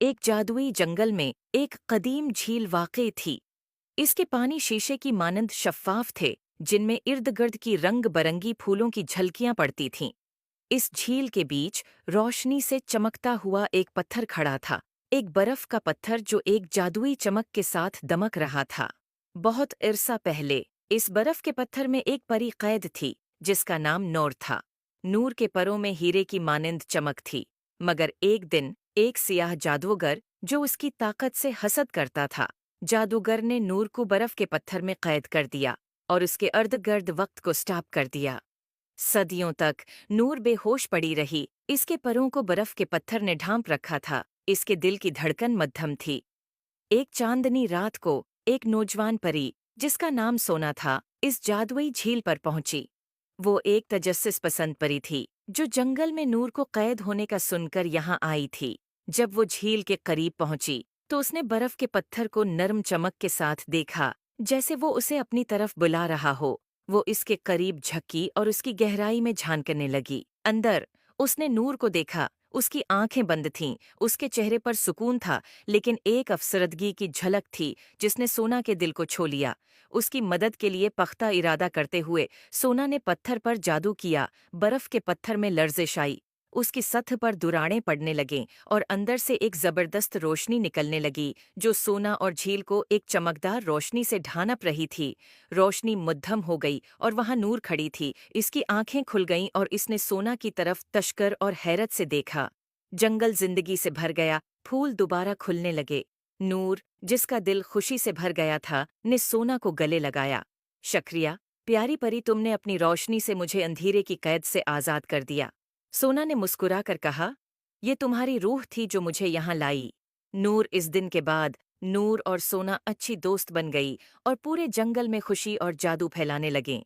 ایک جادوئی جنگل میں ایک قدیم جھیل واقع تھی۔ اس کے پانی شیشے کی مانند شفاف تھے، جن میں ارد گرد کی رنگ برنگی پھولوں کی جھلکیاں پڑتی تھیں۔ اس جھیل کے بیچ روشنی سے چمکتا ہوا ایک پتھر کھڑا تھا، ایک برف کا پتھر جو ایک جادوئی چمک کے ساتھ دمک رہا تھا۔ بہت عرصہ پہلے اس برف کے پتھر میں ایک پری قید تھی، جس کا نام نور تھا۔ نور کے پروں میں ہیرے کی مانند چمک تھی، مگر ایک دن ایک سیاہ جادوگر جو اس کی طاقت سے حسد کرتا تھا، جادوگر نے نور کو برف کے پتھر میں قید کر دیا اور اس کے ارد گرد وقت کو سٹاپ کر دیا۔ صدیوں تک نور بے ہوش پڑی رہی، اس کے پروں کو برف کے پتھر نے ڈھانپ رکھا تھا، اس کے دل کی دھڑکن مدھم تھی۔ ایک چاندنی رات کو ایک نوجوان پری جس کا نام سونا تھا، اس جادوئی جھیل پر پہنچی۔ وہ ایک تجسس پسند پری تھی جو جنگل میں نور کو قید ہونے کا سن کر یہاں آئی تھی۔ جب وہ جھیل کے قریب پہنچی تو اس نے برف کے پتھر کو نرم چمک کے ساتھ دیکھا، جیسے وہ اسے اپنی طرف بلا رہا ہو۔ وہ اس کے قریب جھکی اور اس کی گہرائی میں جھانکنے لگی۔ اندر اس نے نور کو دیکھا، اس کی آنکھیں بند تھیں، اس کے چہرے پر سکون تھا، لیکن ایک افسردگی کی جھلک تھی جس نے سونا کے دل کو چھو لیا۔ اس کی مدد کے لیے پختہ ارادہ کرتے ہوئے سونا نے پتھر پر جادو کیا۔ برف کے پتھر میں لرزش آئی، اس کی سطح پر دراڑیں پڑنے لگیں اور اندر سے ایک زبردست روشنی نکلنے لگی جو سونا اور جھیل کو ایک چمکدار روشنی سے ڈھانپ رہی تھی۔ روشنی مدھم ہو گئی اور وہاں نور کھڑی تھی۔ اس کی آنکھیں کھل گئیں اور اس نے سونا کی طرف تشکر اور حیرت سے دیکھا۔ جنگل زندگی سے بھر گیا، پھول دوبارہ کھلنے لگے۔ نور، جس کا دل خوشی سے بھر گیا تھا، نے سونا کو گلے لگایا۔ شکریہ، پیاری پری، تم نے اپنی روشنی سے مجھے اندھیرے کی قید سے آزاد کر دیا۔ سونا نے مسکرا کر کہا، یہ تمہاری روح تھی جو مجھے یہاں لائی۔ نور اس دن کے بعد نور اور سونا اچھی دوست بن گئی اور پورے جنگل میں خوشی اور جادو پھیلانے لگیں۔